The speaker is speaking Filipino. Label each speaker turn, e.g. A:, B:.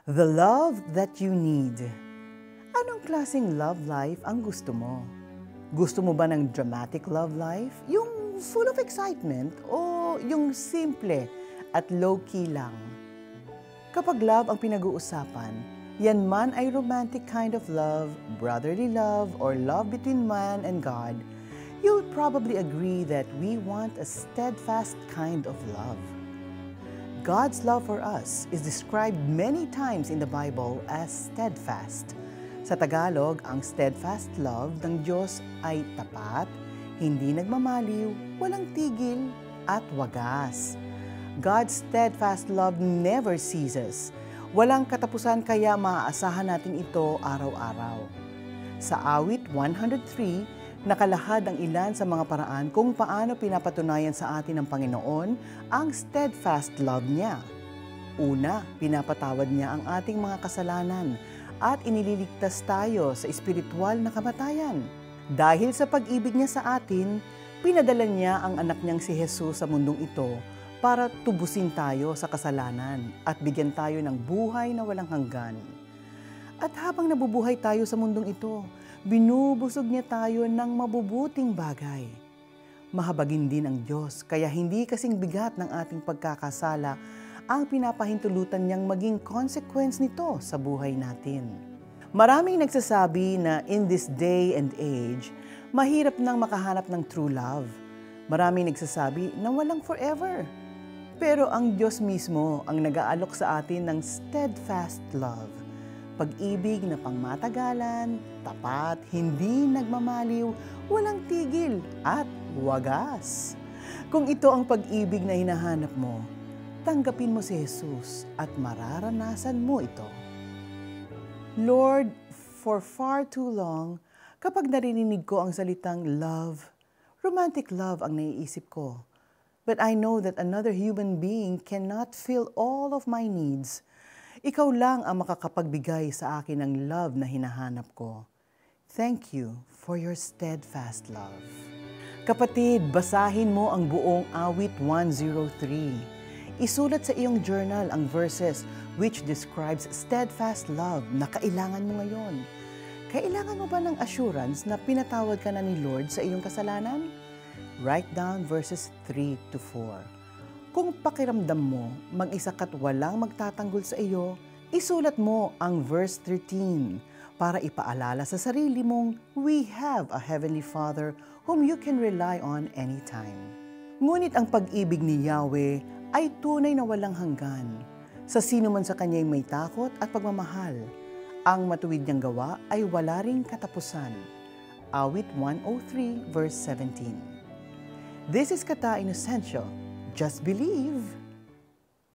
A: The love that you need. Anong klaseng love life ang gusto mo? Gusto mo ba ng dramatic love life? Yung full of excitement o yung simple at low-key lang? Kapag love ang pinag-uusapan, yan man ay romantic kind of love, brotherly love, or love between man and God, you would probably agree that we want a steadfast kind of love. God's love for us is described many times in the Bible as steadfast. Sa Tagalog, ang steadfast love ng Diyos ay tapat, hindi nagmamaliw, walang tigil, at wagas. God's steadfast love never ceases. Walang katapusan kaya maaasahan natin ito araw-araw. Sa awit 103, nakalahad ang ilan sa mga paraan kung paano pinapatunayan sa atin ng Panginoon ang steadfast love niya. Una, pinapatawad niya ang ating mga kasalanan at inililigtas tayo sa espiritual na kamatayan. Dahil sa pag-ibig niya sa atin, pinadala niya ang anak niyang si Jesus sa mundong ito para tubusin tayo sa kasalanan at bigyan tayo ng buhay na walang hanggan. At habang nabubuhay tayo sa mundong ito, binubusog niya tayo ng mabubuting bagay. Mahabagin din ang Diyos, kaya hindi kasing bigat ng ating pagkakasala ang pinapahintulutan niyang maging consequence nito sa buhay natin. Maraming nagsasabi na in this day and age, mahirap nang makahanap ng true love. Maraming nagsasabi na walang forever. Pero ang Diyos mismo ang nag-aalok sa atin ng steadfast love. Pag-ibig na pangmatagalan, tapat, hindi nagmamaliw, walang tigil, at wagas. Kung ito ang pag-ibig na hinahanap mo, tanggapin mo si Jesus at mararanasan mo ito. Lord, for far too long, kapag narinig ko ang salitang love, romantic love ang naiisip ko. But I know that another human being cannot fill all of my needs. Ikaw lang ang makakapagbigay sa akin ng love na hinahanap ko. Thank you for your steadfast love. Kapatid, basahin mo ang buong awit 103. Isulat sa iyong journal ang verses which describes steadfast love na kailangan mo ngayon. Kailangan mo ba ng assurance na pinatawad ka na ni Lord sa iyong kasalanan? Write down verses 3 to 4. Kung pakiramdam mo, mag-isa ka't walang magtatanggol sa iyo, isulat mo ang verse 13 para ipaalala sa sarili mong, we have a Heavenly Father whom you can rely on anytime. Ngunit ang pag-ibig ni Yahweh ay tunay na walang hanggan. Sa sino man sa Kanya'y may takot at pagmamahal, ang matuwid niyang gawa ay wala ring katapusan. Awit 103 verse 17. This is Kata Inocencio. Just believe.